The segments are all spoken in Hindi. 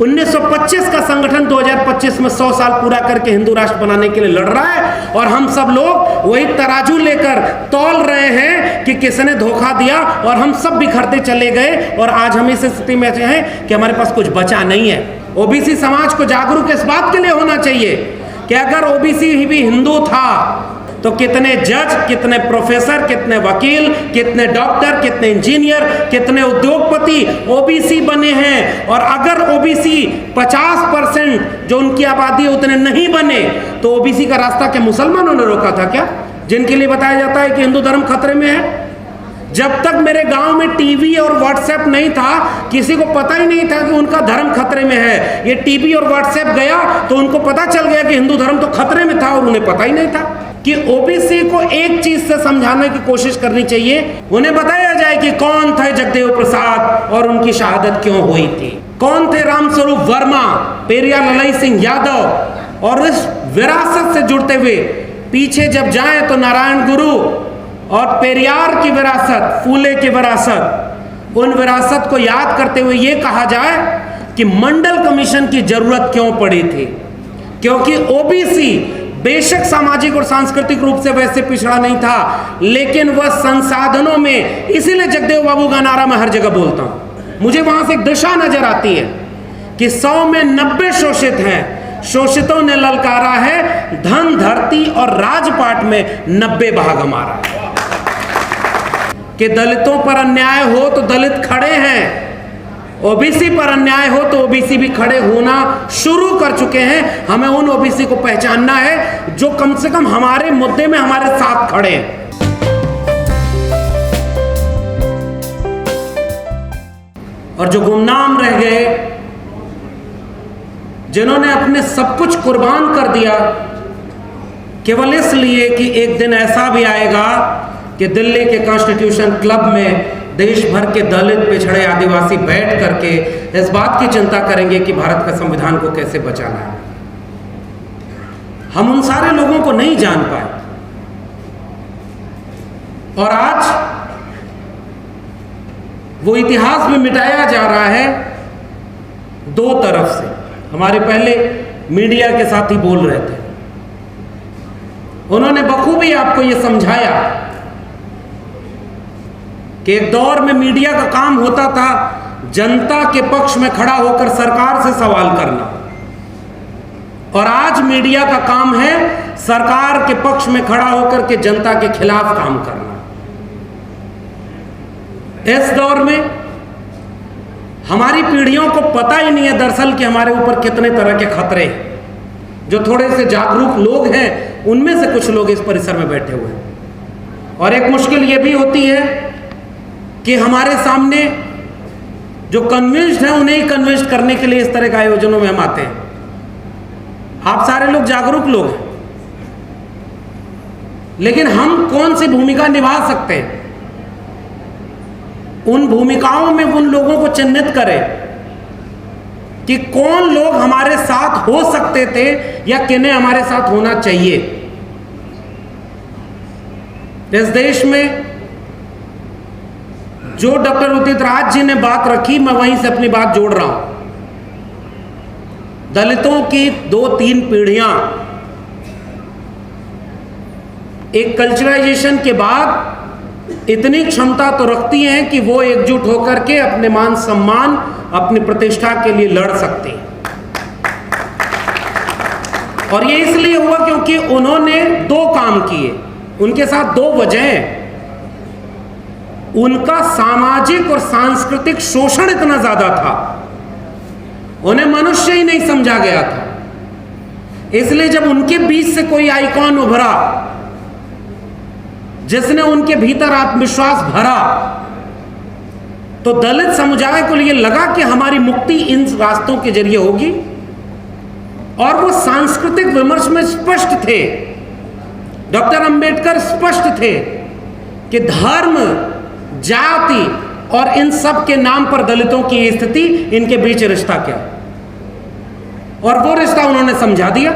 1925 का संगठन 2025 में 100 साल पूरा करके हिंदू राष्ट्र बनाने के लिए लड़ रहा है, और हम सब लोग वही तराजू लेकर तौल रहे हैं कि किसने धोखा दिया, और हम सब बिखरते चले गए। और आज हम इस स्थिति में हैं कि हमारे पास कुछ बचा नहीं है। ओबीसी समाज को जागरूक इस बात के लिए होना चाहिए कि अगर ओबीसी भी हिंदू था तो कितने जज, कितने प्रोफेसर, कितने वकील, कितने डॉक्टर, कितने इंजीनियर, कितने उद्योगपति ओबीसी बने हैं। और अगर ओबीसी 50% जो उनकी आबादी है उतने नहीं बने तो ओबीसी का रास्ता क्या मुसलमानों ने रोका था क्या, जिनके लिए बताया जाता है कि हिंदू धर्म खतरे में है? जब तक मेरे गांव में टीवी और व्हाट्सएप नहीं था, किसी को पता ही नहीं था कि उनका धर्म खतरे में है। ये टीवी और व्हाट्सएप गया तो उनको पता चल गया कि हिंदू धर्म तो खतरे में था, और उन्हें पता ही नहीं था कि ओबीसी को एक चीज से समझाने की कोशिश करनी चाहिए। उन्हें बताया जाए कि कौन थे जगदेव प्रसाद और उनकी शहादत क्यों हुई थी, कौन थे रामस्वरूप वर्मा, पेरियार ललाई सिंह यादव, और इस विरासत से जुड़ते हुए पीछे जब जाएं तो नारायण गुरु और पेरियार की विरासत, फूले की विरासत, उन विरासत को याद करते हुए ये कहा जाए कि मंडल कमीशन की जरूरत क्यों पड़ी थी। क्योंकि ओबीसी बेशक सामाजिक और सांस्कृतिक रूप से वैसे पिछड़ा नहीं था, लेकिन वह संसाधनों में, इसीलिए जगदेव बाबू का नारा मैं हर जगह बोलता हूं। मुझे वहां से एक दिशा नजर आती है कि 100 में 90 शोषित हैं। शोषितों ने ललकारा है, धन, धरती और राजपाट में 90 भाग हमारा है। कि दलितों पर अन्याय हो तो दलित खड़े हैं, ओबीसी पर अन्याय हो तो ओबीसी भी खड़े होना शुरू कर चुके हैं। हमें उन ओबीसी को पहचानना है जो कम से कम हमारे मुद्दे में हमारे साथ खड़े हैं। और जो गुमनाम रह गए, जिन्होंने अपने सब कुछ कुर्बान कर दिया केवल इसलिए कि एक दिन ऐसा भी आएगा कि दिल्ली के कॉन्स्टिट्यूशन क्लब में देश भर के दलित, पिछड़े, आदिवासी बैठ करके इस बात की चिंता करेंगे कि भारत का संविधान को कैसे बचाना है। हम उन सारे लोगों को नहीं जान पाए, और आज वो इतिहास में मिटाया जा रहा है दो तरफ से। हमारे पहले मीडिया के साथी बोल रहे थे, उन्होंने बखूबी आपको ये समझाया कि एक दौर में मीडिया का काम होता था जनता के पक्ष में खड़ा होकर सरकार से सवाल करना, और आज मीडिया का काम है सरकार के पक्ष में खड़ा होकर के जनता के खिलाफ काम करना। इस दौर में हमारी पीढ़ियों को पता ही नहीं है दरअसल कि हमारे ऊपर कितने तरह के खतरे हैं। जो थोड़े से जागरूक लोग हैं उनमें से कुछ लोग इस परिसर में बैठे हुए हैं। और एक मुश्किल ये भी होती है कि हमारे सामने जो कन्विंस्ड हैं उन्हें ही कन्विंस्ड करने के लिए इस तरह के आयोजनों में हम आते हैं। आप सारे लोग जागरूक लोग हैं, लेकिन हम कौन सी भूमिका निभा सकते हैं? उन भूमिकाओं में उन लोगों को चिन्हित करें कि कौन लोग हमारे साथ हो सकते थे या किन्हें हमारे साथ होना चाहिए। इस देश में जो डॉक्टर उदित राज जी ने बात रखी, मैं वहीं से अपनी बात जोड़ रहा हूं। दलितों की 2-3 पीढ़ियां एक कल्चराइजेशन के बाद इतनी क्षमता तो रखती हैं कि वो एकजुट होकर के अपने मान सम्मान, अपनी प्रतिष्ठा के लिए लड़ सकते हैं। और ये इसलिए हुआ क्योंकि उन्होंने 2 काम किए। उनके साथ 2 वजहें। उनका सामाजिक और सांस्कृतिक शोषण इतना ज्यादा था, उन्हें मनुष्य ही नहीं समझा गया था। इसलिए जब उनके बीच से कोई आइकॉन उभरा जिसने उनके भीतर आत्मविश्वास भरा, तो दलित समुदाय को ये लगा कि हमारी मुक्ति इन रास्तों के जरिए होगी। और वो सांस्कृतिक विमर्श में स्पष्ट थे। डॉक्टर अंबेडकर स्पष्ट थे कि धर्म, जाति और इन सब के नाम पर दलितों की स्थिति, इनके बीच रिश्ता क्या, और वो रिश्ता उन्होंने समझा दिया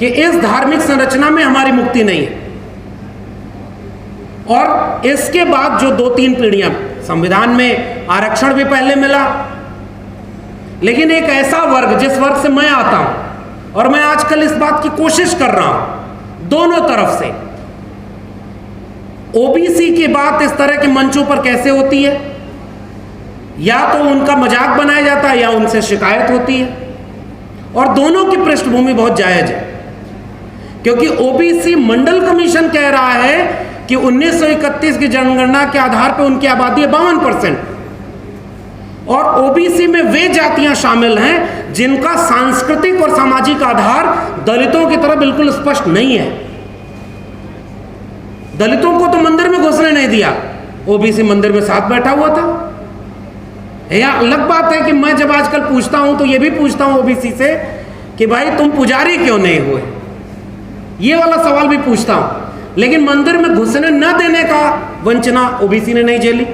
कि इस धार्मिक संरचना में हमारी मुक्ति नहीं है। और इसके बाद जो 2-3 पीढ़ियां, संविधान में आरक्षण भी पहले मिला, लेकिन एक ऐसा वर्ग, जिस वर्ग से मैं आता हूं, और मैं आजकल इस बात की कोशिश कर रहा हूं दोनों तरफ से, ओबीसी की बात इस तरह के मंचों पर कैसे होती है, या तो उनका मजाक बनाया जाता है या उनसे शिकायत होती है, और दोनों की पृष्ठभूमि बहुत जायज है। क्योंकि ओबीसी मंडल कमीशन कह रहा है कि 1931 की जनगणना के आधार पर उनकी आबादी है 52%, और ओबीसी में वे जातियां शामिल हैं जिनका सांस्कृतिक और सामाजिक आधार दलितों की तरह बिल्कुल स्पष्ट नहीं है। दलितों को तो मंदिर में घुसने नहीं दिया, ओबीसी मंदिर में साथ बैठा हुआ था। यह अलग बात है कि मैं जब आजकल पूछता हूं तो यह भी पूछता हूं ओबीसी से कि भाई तुम पुजारी क्यों नहीं हुए, ये वाला सवाल भी पूछता हूं। लेकिन मंदिर में घुसने न देने का वंचना ओबीसी ने नहीं झेली।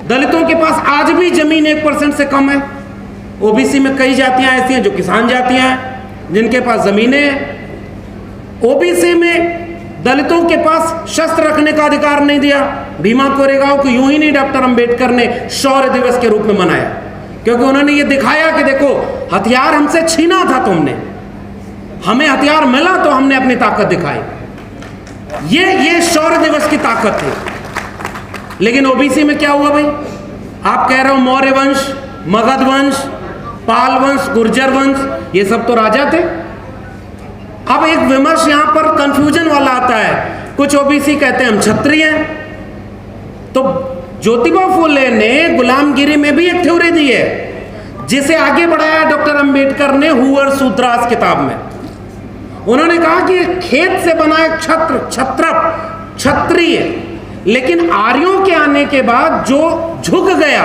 दलितों के पास आज भी जमीन 1% से कम है। ओबीसी में कई जातियां ऐसी हैं जो किसान जातियां हैं, जिनके पास जमीनें हैं। ओबीसी में दलितों के पास शस्त्र रखने का अधिकार नहीं दिया। भीमा कोरेगांव को यूं ही नहीं डॉक्टर अंबेडकर ने शौर्य दिवस के रूप में मनाया, क्योंकि उन्होंने ये दिखाया कि देखो हथियार हमसे छीना था तुमने, हमें हथियार मिला तो हमने अपनी ताकत दिखाई। ये शौर्य दिवस की ताकत थी। लेकिन ओबीसी में क्या हुआ भाई? आप कह रहे हो मौर्य वंश, मगध वंश, पाल वंश, गुर्जर वंश, ये सब तो राजा थे। अब एक विमर्श यहां पर कंफ्यूजन वाला आता है। कुछ ओबीसी कहते हैं हम क्षत्रिय हैं, तो ज्योतिबा फुले ने गुलामगिरी में भी एक थ्योरी दी है, जिसे आगे बढ़ाया डॉक्टर अंबेडकर ने हुअर सूत्रास किताब में। उन्होंने कहा कि खेत से बना एक क्षत्रप क्षत्रिय, लेकिन आर्यों के आने के बाद जो झुक गया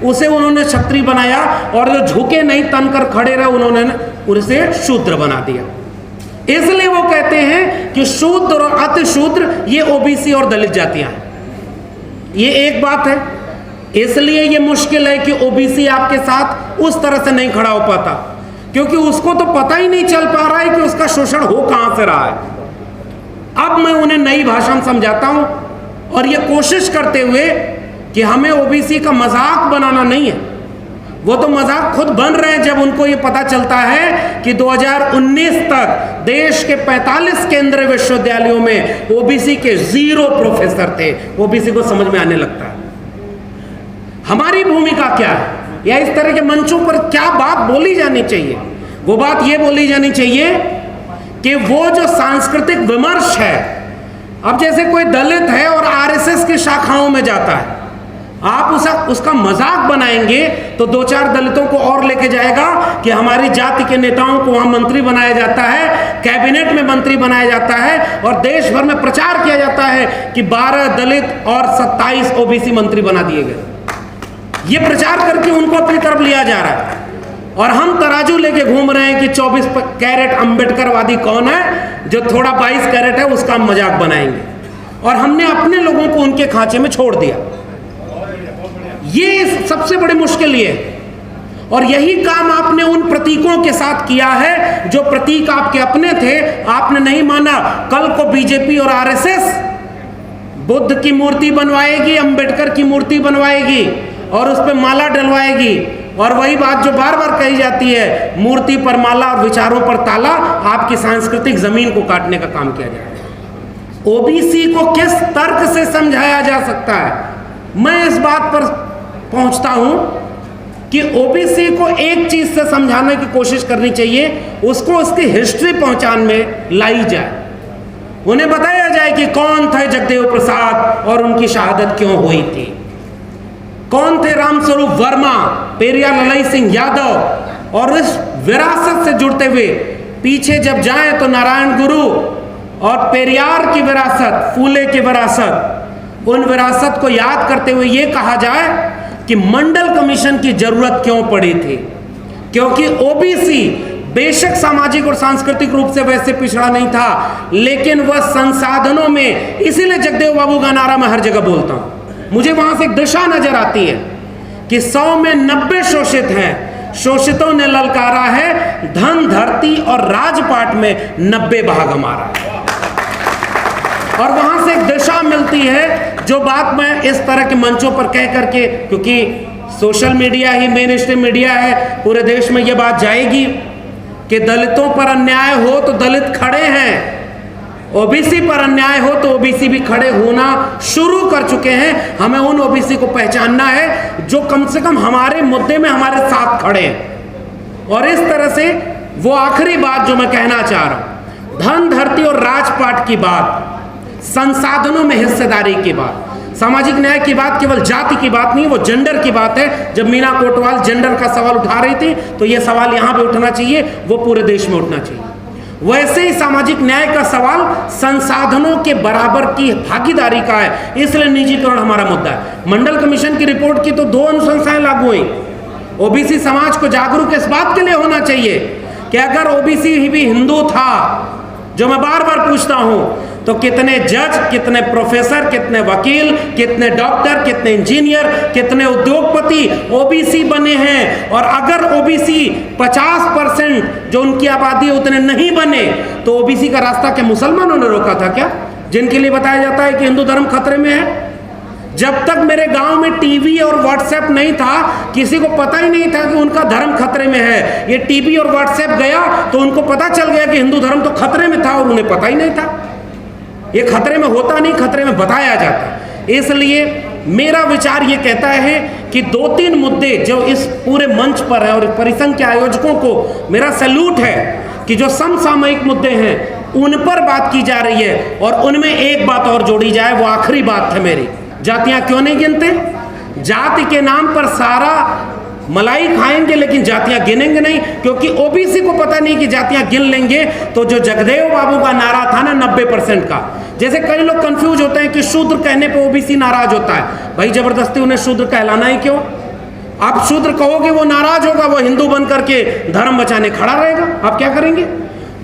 उसे उन्होंने क्षत्रिय बनाया, और जो झुके नहीं तनकर खड़े रहे उन्होंने उसे शूद्र बना दिया। इसलिए वो कहते हैं कि शूद्र और अति शूद्र ये ओबीसी और दलित जातियां हैं। ये एक बात है। इसलिए ये मुश्किल है कि ओबीसी आपके साथ उस तरह से नहीं खड़ा हो पाता, क्योंकि उसको तो पता ही नहीं चल पा रहा है कि उसका शोषण हो कहां से रहा है। अब मैं उन्हें नई भाषा में समझाता हूं, और ये कोशिश करते हुए कि हमें ओबीसी का मजाक बनाना नहीं है। वो तो मजाक खुद बन रहे हैं जब उनको ये पता चलता है कि 2019 तक देश के 45 केंद्रीय विश्वविद्यालयों में ओबीसी के 0 प्रोफेसर थे। ओबीसी को समझ में आने लगता है हमारी भूमिका क्या है, या इस तरह के मंचों पर क्या बात बोली जानी चाहिए। वो बात ये बोली जानी चाहिए कि वो जो सांस्कृतिक विमर्श है, अब जैसे कोई दलित है और आरएसएस की शाखाओं में जाता है, आप उसका मजाक बनाएंगे तो 2-4 दलितों को और लेके जाएगा कि हमारी जाति के नेताओं को वहां मंत्री बनाया जाता है, कैबिनेट में मंत्री बनाया जाता है, और देश भर में प्रचार किया जाता है कि 12 दलित और 27 ओबीसी मंत्री बना दिए गए। ये प्रचार करके उनको अपनी तरफ लिया जा रहा है, और हम तराजू लेके घूम रहे हैं कि 24 कैरेट अंबेडकरवादी कौन है, जो थोड़ा 22 कैरेट है उसका हम मजाक बनाएंगे, और हमने अपने लोगों को उनके खांचे में छोड़ दिया। ये सबसे बड़ी मुश्किल ये, और यही काम आपने उन प्रतीकों के साथ किया है जो प्रतीक आपके अपने थे, आपने नहीं माना। कल को बीजेपी और आरएसएस बुद्ध की मूर्ति बनवाएगी, अंबेडकर की मूर्ति बनवाएगी और उस पर माला डलवाएगी, और वही बात जो बार बार कही जाती है, मूर्ति पर माला और विचारों पर ताला, आपकी सांस्कृतिक जमीन को काटने का काम किया जाएगा। ओबीसी को किस तर्क से समझाया जा सकता है? मैं इस बात पर पहुंचता हूं कि ओबीसी को एक चीज से समझाने की कोशिश करनी चाहिए, उसको उसकी हिस्ट्री पहचान में लाई जाए। उन्हें बताया जाए कि कौन थे जगदेव प्रसाद और उनकी शहादत क्यों हुई थी, कौन थे रामस्वरूप वर्मा, पेरियार ललई सिंह यादव, और इस विरासत से जुड़ते हुए पीछे जब जाएं तो नारायण गुरु और पेरियार की विरासत, फूले की विरासत, उन विरासत को याद करते हुए ये कहा जाए कि मंडल कमीशन की जरूरत क्यों पड़ी थी। क्योंकि ओबीसी बेशक सामाजिक और सांस्कृतिक रूप से वैसे पिछड़ा नहीं था, लेकिन वह संसाधनों में, इसीलिए जगदेव बाबू का नारा मैं हर जगह बोलता हूं, मुझे वहां से एक दिशा नजर आती है कि 100 में 90 शोषित हैं। शोषितों ने ललकारा है, धन धरती और राजपाट में 90 भाग हमारा है, और वहां से एक दिशा मिलती है। जो बात मैं इस तरह के मंचों पर कह करके, क्योंकि सोशल मीडिया ही मेन स्ट्रीम मीडिया है, पूरे देश में यह बात जाएगी कि दलितों पर अन्याय हो तो दलित खड़े हैं, ओबीसी पर अन्याय हो तो ओबीसी भी खड़े होना शुरू कर चुके हैं। हमें उन ओबीसी को पहचानना है जो कम से कम हमारे मुद्दे में हमारे साथ खड़े हैं। और इस तरह से वो आखिरी बात जो मैं कहना चाह रहा हूं, धन धरती और राजपाट की बात, संसाधनों में हिस्सेदारी की बात, सामाजिक न्याय की बात केवल जाति की बात नहीं, वो जेंडर की बात है। जब मीना कोटवाल जेंडर का सवाल उठा रही थी तो ये सवाल यहां पे उठना चाहिए, वो पूरे देश में उठना चाहिए। वैसे ही सामाजिक न्याय का सवाल संसाधनों के बराबर की भागीदारी का है, इसलिए निजीकरण हमारा मुद्दा है। मंडल कमीशन की रिपोर्ट की तो 2 अनुशंसाएं लागू हुई। ओबीसी समाज को जागरूक इस बात के लिए होना चाहिए कि अगर ओबीसी भी हिंदू था, जो मैं बार बार पूछता हूं, तो कितने जज, कितने प्रोफेसर, कितने वकील, कितने डॉक्टर, कितने इंजीनियर, कितने उद्योगपति ओबीसी बने हैं। और अगर ओबीसी 50% जो उनकी आबादी है उतने नहीं बने तो ओबीसी का रास्ता क्या मुसलमानों ने रोका था क्या, जिनके लिए बताया जाता है कि हिंदू धर्म खतरे में है? जब तक मेरे गांव में टीवी और व्हाट्सएप नहीं था, किसी को पता ही नहीं था कि उनका धर्म खतरे में है। ये टीवी और व्हाट्सएप गया तो उनको पता चल गया कि हिंदू धर्म तो खतरे में था और उन्हें पता ही नहीं था। ये खतरे में होता नहीं, खतरे में बताया जाता। इसलिए मेरा विचार ये कहता है कि 2-3 मुद्दे जो इस पूरे मंच पर है, और परिसंघ के आयोजकों को मेरा सैल्यूट है कि जो समसामयिक मुद्दे हैं उन पर बात की जा रही है, और उनमें एक बात और जोड़ी जाए, वो आखिरी बात है मेरी। जातियां क्यों नहीं गिनते? जाति के नाम पर सारा मलाई खाएंगे लेकिन जातियां गिनेंगे नहीं, क्योंकि ओबीसी को पता नहीं कि जातियां गिन लेंगे तो जो जगदेव बाबू का नारा था ना 90% का, जैसे कई लोग कंफ्यूज होते हैं कि शूद्र कहने पे ओबीसी नाराज होता है। भाई जबरदस्ती उन्हें शूद्र कहलाना ही क्यों? आप शूद्र कहोगे वो नाराज होगा, वो हिंदू बन करके धर्म बचाने खड़ा रहेगा, आप क्या करेंगे?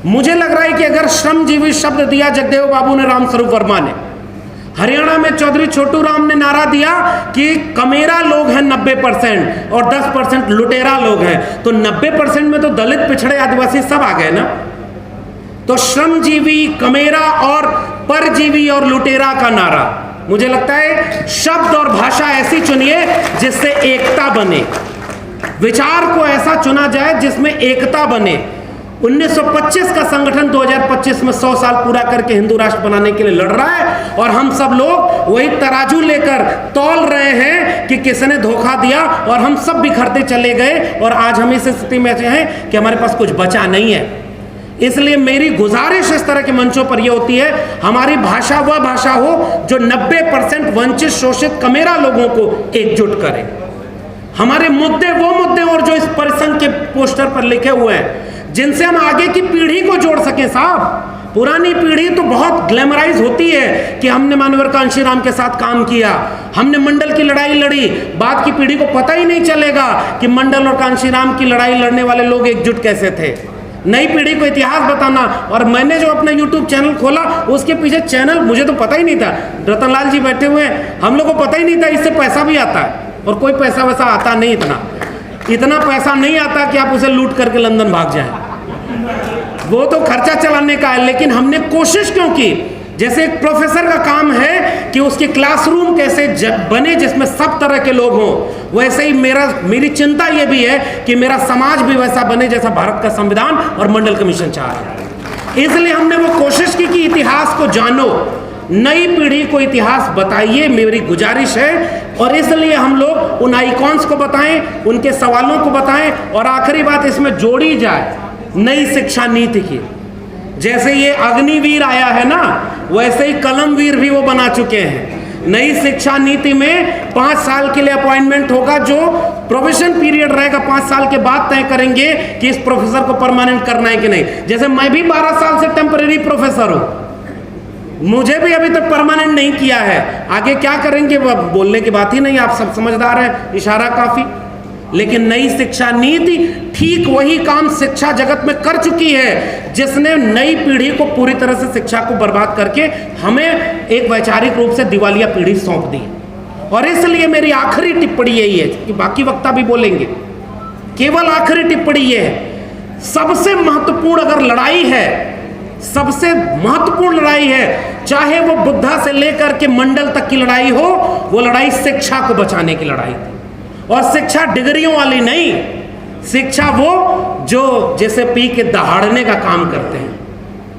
मुझे लग रहा है कि अगर श्रमजीवी शब्द दिया जगदेव बाबू ने, रामस्वरूप वर्मा ने, हरियाणा में चौधरी छोटू राम ने नारा दिया कि कमेरा लोग हैं 90% और 10% लुटेरा लोग हैं, तो 90% में तो दलित, पिछड़े, आदिवासी सब आ गए ना। तो श्रमजीवी, कमेरा और परजीवी और लुटेरा का नारा, मुझे लगता है शब्द और भाषा ऐसी चुनिए जिससे एकता बने, विचार को ऐसा चुना जाए जिसमें एकता बने। 1925 का संगठन 2025 में 100 साल पूरा करके हिंदू राष्ट्र बनाने के लिए लड़ रहा है, और हम सब लोग वही तराजू लेकर तौल रहे हैं कि किसने धोखा दिया, और हम सब बिखरते चले गए, और आज हम इस स्थिति में हैं कि हमारे पास कुछ बचा नहीं है। इसलिए मेरी गुजारिश इस तरह के मंचों पर यह होती है, हमारी भाषा वह भाषा हो जो 90% वंचित, शोषित, कमेरा लोगों को एकजुट करे। हमारे मुद्दे वो मुद्दे और जो इस परिसंघ के पोस्टर पर लिखे हुए हैं, जिनसे हम आगे की पीढ़ी को जोड़ सके। साहब, पुरानी पीढ़ी तो बहुत ग्लैमराइज होती है कि हमने मानवर कांशीराम के साथ काम किया, हमने मंडल की लड़ाई लड़ी। बाद की पीढ़ी को पता ही नहीं चलेगा कि मंडल और कांशीराम की लड़ाई लड़ने वाले लोग एकजुट कैसे थे। नई पीढ़ी को इतिहास बताना, और मैंने जो अपना YouTube चैनल खोला उसके पीछे चैनल, मुझे तो पता ही नहीं था, रतनलाल जी बैठे हुए हैं, हम लोग को पता ही नहीं था इससे पैसा भी आता है, और कोई पैसा वैसा आता नहीं, इतना पैसा नहीं आता कि आप उसे लूट करके लंदन भाग जाएं, वो तो खर्चा चलाने का है। लेकिन हमने कोशिश क्यों की? जैसे एक प्रोफेसर का काम है कि उसके क्लासरूम कैसे बने जिसमें सब तरह के लोग हों, वैसे ही मेरी चिंता ये भी है कि मेरा समाज भी वैसा बने जैसा भारत का संविधान और मंडल कमीशन चाह रहा है। इसलिए हमने वो कोशिश की कि इतिहास को जानो, नई पीढ़ी को इतिहास बताइए, मेरी गुजारिश है। और इसलिए हम लोग उन आइकॉन्स को बताएं, उनके सवालों को बताएं, और आखिरी बात इसमें जोड़ी जाए नई शिक्षा नीति की। जैसे ये अग्निवीर आया है ना, वैसे ही कलमवीर भी वो बना चुके हैं। नई शिक्षा नीति में 5 साल के लिए अपॉइंटमेंट होगा, जो प्रोबेशन पीरियड रहेगा 5 साल के बाद तय करेंगे कि इस प्रोफेसर को परमानेंट करना है कि नहीं। जैसे मैं भी 12 साल से टेम्परेरी प्रोफेसर हूं, मुझे भी अभी तक परमानेंट नहीं किया है। आगे क्या करेंगे वो बोलने की बात ही नहीं, आप सब समझदार हैं, इशारा काफी। लेकिन नई शिक्षा नीति ठीक वही काम शिक्षा जगत में कर चुकी है, जिसने नई पीढ़ी को पूरी तरह से शिक्षा को बर्बाद करके हमें एक वैचारिक रूप से दिवालिया पीढ़ी सौंप दी। और इसलिए मेरी आखिरी टिप्पणी यही है कि बाकी वक्ता भी बोलेंगे, केवल आखिरी टिप्पणी ये है, सबसे महत्वपूर्ण अगर लड़ाई है, सबसे महत्वपूर्ण लड़ाई है, चाहे वो बुद्धा से लेकर के मंडल तक की लड़ाई हो, वो लड़ाई शिक्षा को बचाने की लड़ाई थी। और शिक्षा डिग्रियों वाली नहीं, शिक्षा वो जो जैसे पी के दहाड़ने का काम करते हैं।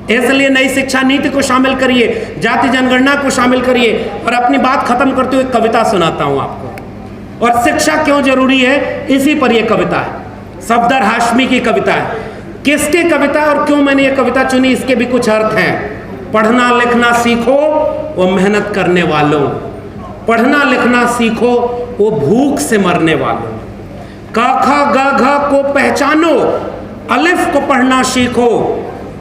इसलिए नई शिक्षा नीति को शामिल करिए, जाति जनगणना को शामिल करिए। और अपनी बात खत्म करते हुए कविता सुनाता हूं आपको। और शिक्षा क्यों जरूरी है, इसी पर यह कविता है। सफदर हाशमी की कविता है। किसकी कविता और क्यों मैंने ये कविता चुनी, इसके भी कुछ अर्थ हैं। पढ़ना लिखना सीखो वो मेहनत करने वालों, पढ़ना लिखना सीखो वो भूख से मरने वालों। क ख ग घ को पहचानो, अलिफ को पढ़ना सीखो,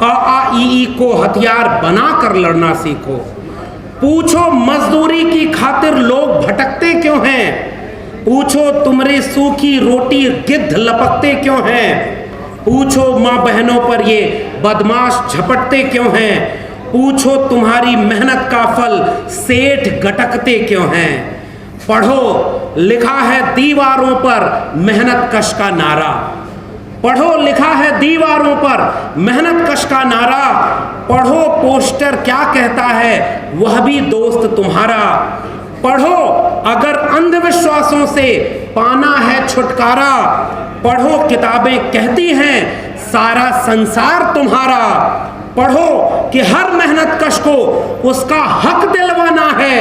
अ आ इ ई को हथियार बना कर लड़ना सीखो। पूछो मजदूरी की खातिर लोग भटकते क्यों हैं, पूछो तुम्हारी सूखी रोटी गिद्ध लपकते क्यों हैं, पूछो माँ बहनों पर ये बदमाश झपटते क्यों हैं, पूछो तुम्हारी मेहनत का फल सेठ गटकते क्यों हैं। पढ़ो लिखा है दीवारों पर मेहनत कश का नारा, पढ़ो लिखा है दीवारों पर मेहनत कश का नारा। पढ़ो पोस्टर क्या कहता है वह भी दोस्त तुम्हारा। पढ़ो अगर अंधविश्वासों से पाना है छुटकारा, पढ़ो किताबें कहती हैं सारा संसार तुम्हारा। पढ़ो कि हर मेहनत कश को उसका हक दिलवाना है,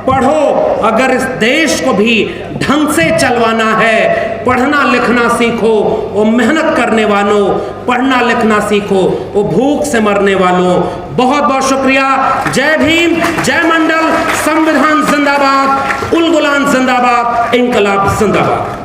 पढ़ो अगर इस देश को भी ढंग से चलवाना है। पढ़ना लिखना सीखो वो मेहनत करने वालों, पढ़ना लिखना सीखो वो भूख से मरने वालों। बहुत बहुत शुक्रिया। जय भीम, जय मंडल, संविधान जिंदाबाद, उल गुलाम जिंदाबाद, इनकलाब जिंदाबाद।